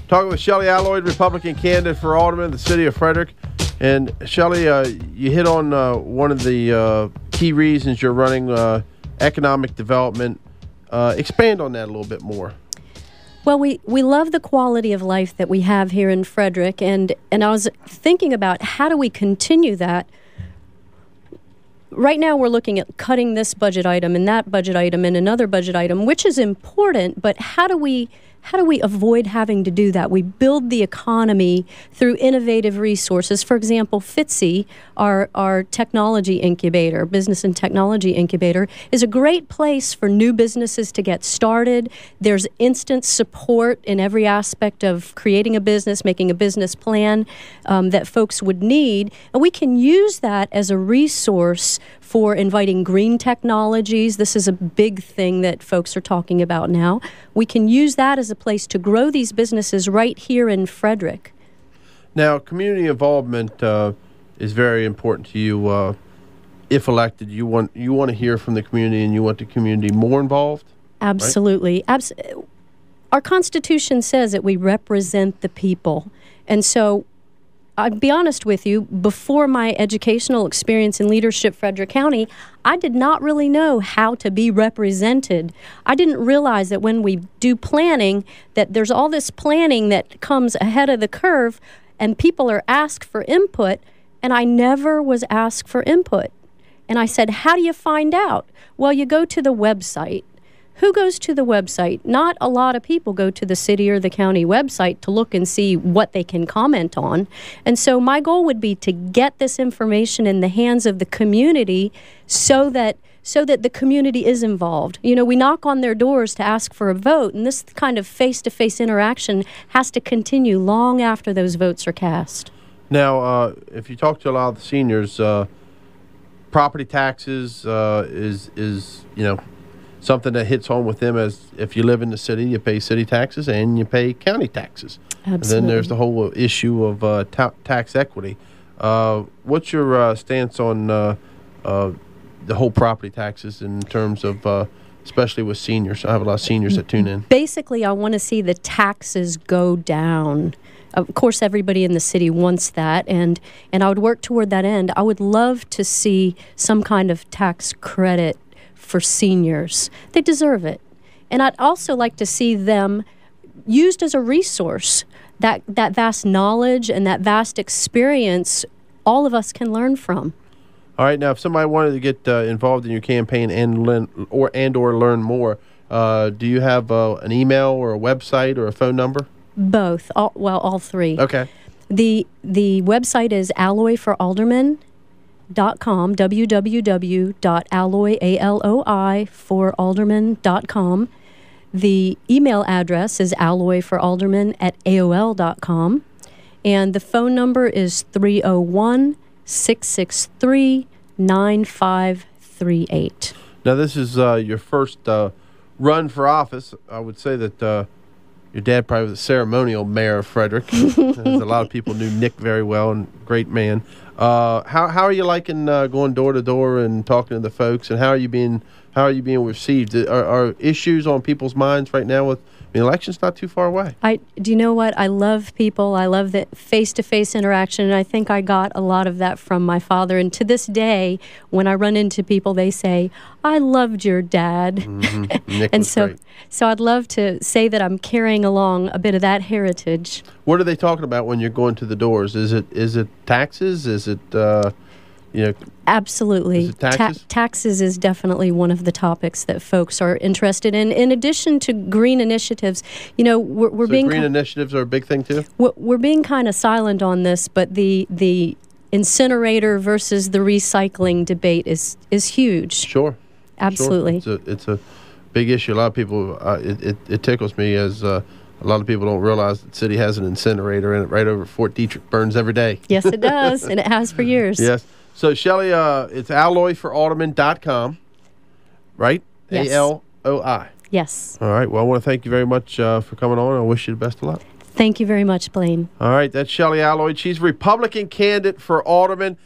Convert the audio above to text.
Talking with Shelley Aloi, Republican candidate for alderman in the city of Frederick. And Shelley, you hit on one of the key reasons you're running, economic development. Expand on that a little bit more. Well, we love the quality of life that we have here in Frederick, and I was thinking about how do we continue that. Right now we're looking at cutting this budget item and that budget item and another budget item, which is important, but how do we avoid having to do that? We build the economy through innovative resources. For example, FITCI, our technology incubator, business and technology incubator, is a great place for new businesses to get started. There's instant support in every aspect of creating a business, making a business plan that folks would need. And we can use that as a resource for inviting green technologies. This is a big thing that folks are talking about now. We can use that as a place to grow these businesses right here in Frederick. Now, community involvement is very important to you. If elected, you want to hear from the community, and you want the community more involved? Absolutely. Right? Our Constitution says that we represent the people. And so I'll be honest with you, before my educational experience in leadership Frederick County, I did not really know how to be represented. I didn't realize that when we do planning, that there's all this planning that comes ahead of the curve, and people are asked for input, and I never was asked for input. And I said, how do you find out? Well, you go to the website. Who goes to the website? Not a lot of people go to the city or the county website to look and see what they can comment on. And so my goal would be to get this information in the hands of the community so that the community is involved. You know, we knock on their doors to ask for a vote, and this kind of face-to-face interaction has to continue long after those votes are cast. Now, if you talk to a lot of the seniors, property taxes is something that hits home with them, as if you live in the city, you pay city taxes and you pay county taxes. Absolutely. And then there's the whole issue of tax equity. What's your stance on the whole property taxes in terms of, especially with seniors? I have a lot of seniors that tune in. Basically, I want to see the taxes go down. Of course, everybody in the city wants that, and I would work toward that end. I would love to see some kind of tax credit for seniors. They deserve it. And I'd also like to see them used as a resource. That vast knowledge and that vast experience, all of us can learn from. All right. Now, if somebody wanted to get involved in your campaign and learn more, do you have an email or a website or a phone number? Both. All three. Okay. The website is alloiforalderman.com, www.alloiforalderman.com. The email address is alloiforalderman@aol.com. And the phone number is 301-663-9538. Now, this is your first run for office. I would say that your dad probably was a ceremonial mayor of Frederick. There's a lot of people knew Nick very well, and great man. How are you liking going door to door and talking to the folks, and how are you being received? Are issues on people's minds right now with the election's not too far away? Do you know what? I love people. I love the face-to-face interaction, and I think I got a lot of that from my father. And to this day, when I run into people, they say, "I loved your dad." Mm-hmm. Nick And was great. so I'd love to say that I'm carrying along a bit of that heritage. What are they talking about when you're going to the doors? Is it taxes? Is it Absolutely. Is it taxes? Taxes is definitely one of the topics that folks are interested in. In addition to green initiatives, we're so being green initiatives are a big thing too. We're being kind of silent on this, but the incinerator versus the recycling debate is huge. Sure. Absolutely. Sure. It's a big issue. A lot of people, it tickles me as a lot of people don't realize that the city has an incinerator in it right over Fort Detrick. Burns every day. Yes, it does, and it has for years. Yes. So, Shelley, it's alloiforalderman.com, right? Yes. ALOI. Yes. All right. Well, I want to thank you very much for coming on. I wish you the best of luck. Thank you very much, Blaine. All right. That's Shelley Aloi. She's Republican candidate for alderman.